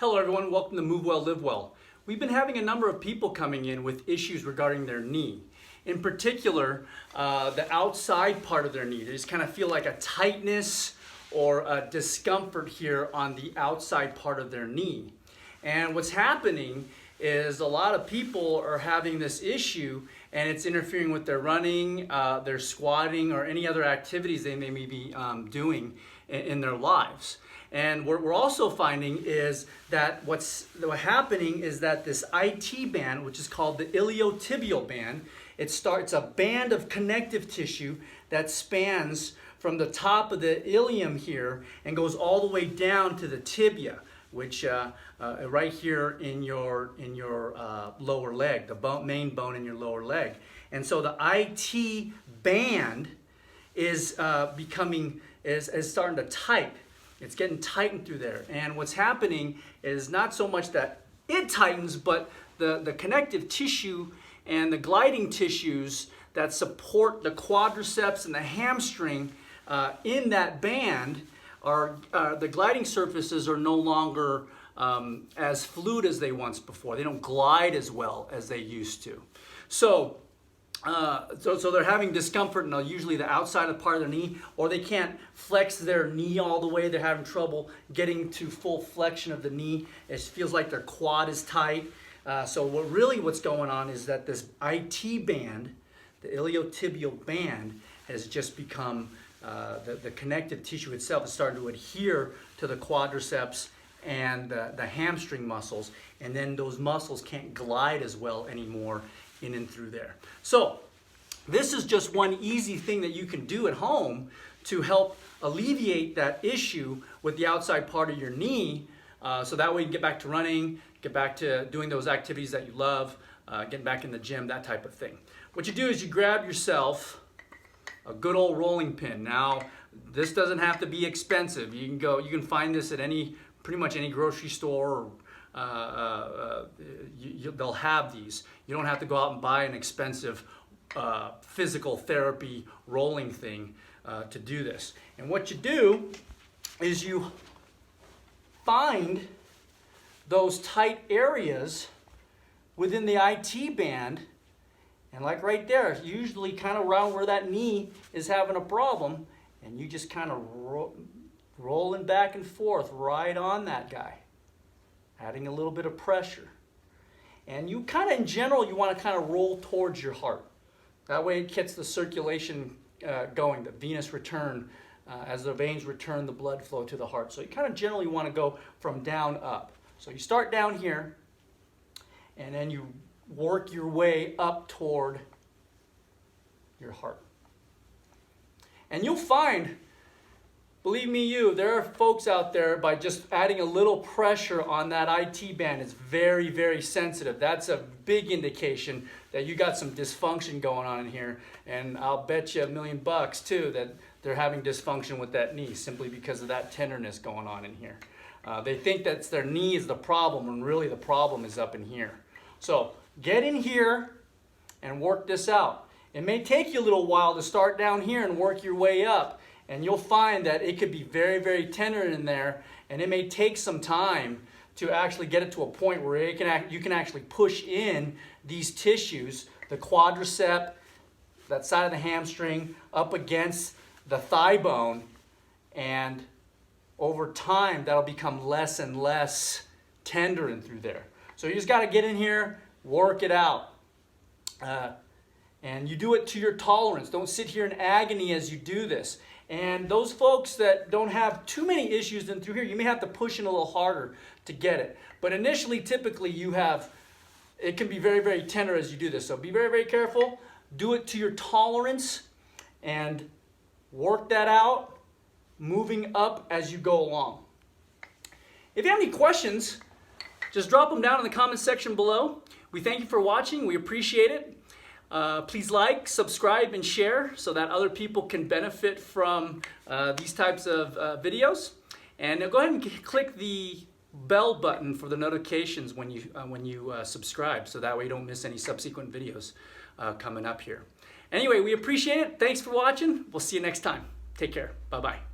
Hello everyone, welcome to Move Well, Live Well. We've been having a number of people coming in with issues regarding their knee. In particular, the outside part of their knee. They just kind of feel like a tightness or a discomfort here on the outside part of their knee. And what's happening is a lot of people are having this issue and it's interfering with their running, their squatting, or any other activities they may be doing in their lives. And what we're also finding is that what's happening is that this IT band, which is called the iliotibial band, it's a band of connective tissue that spans from the top of the ilium here and goes all the way down to the tibia, which right here in your lower leg, the main bone in your lower leg. And so the IT band is starting to tighten. It's getting tightened through there. And what's happening is not so much that it tightens, but the connective tissue and the gliding tissues that support the quadriceps and the hamstring in that band the gliding surfaces are no longer as fluid as they once before. They don't glide as well as they used to. So they're having discomfort in usually the outside of part of their knee, or they can't flex their knee all the way. They're having trouble getting to full flexion of the knee. It feels like their quad is tight. So what's going on is that this IT band, the iliotibial band, has just become the connective tissue itself is starting to adhere to the quadriceps and the hamstring muscles, and then those muscles can't glide as well anymore in and through there. So this is just one easy thing that you can do at home to help alleviate that issue with the outside part of your knee, so that way you can get back to running, get back to doing those activities that you love, getting back in the gym, that type of thing. What you do is you grab yourself a good old rolling pin. Now, this doesn't have to be expensive. You can find this at pretty much any grocery store. They'll have these. You don't have to go out and buy an expensive physical therapy rolling thing to do this. And what you do is you find those tight areas within the IT band, and like right there, usually kind of around where that knee is having a problem, and you just kind of rolling back and forth right on that guy, adding a little bit of pressure. And you kind of, in general, you want to kind of roll towards your heart. That way it gets the circulation going, the venous return, as the veins return the blood flow to the heart. So you kind of generally want to go from down up. So you start down here, and then you work your way up toward your heart. And you'll find, believe me there are folks out there, by just adding a little pressure on that IT band, it's very, very sensitive. That's a big indication that you got some dysfunction going on in here. And I'll bet you $1 million too that they're having dysfunction with that knee simply because of that tenderness going on in here. They think that's their knee is the problem, when really the problem is up in here. So get in here and work this out. It may take you a little while to start down here and work your way up. And you'll find that it could be very, very tender in there, and it may take some time to actually get it to a point where you can actually push in these tissues, the quadricep, that side of the hamstring, up against the thigh bone, and over time that'll become less and less tender in through there. So you just got to get in here, work it out. And you do it to your tolerance. Don't sit here in agony as you do this. And those folks that don't have too many issues in through here, you may have to push in a little harder to get it. But initially, typically, it can be very, very tender as you do this. So be very, very careful. Do it to your tolerance and work that out, moving up as you go along. If you have any questions, just drop them down in the comment section below. We thank you for watching. We appreciate it. Please like, subscribe, and share so that other people can benefit from these types of videos. And go ahead and click the bell button for the notifications when you subscribe, so that way you don't miss any subsequent videos coming up here. Anyway, we appreciate it. Thanks for watching. We'll see you next time. Take care. Bye-bye.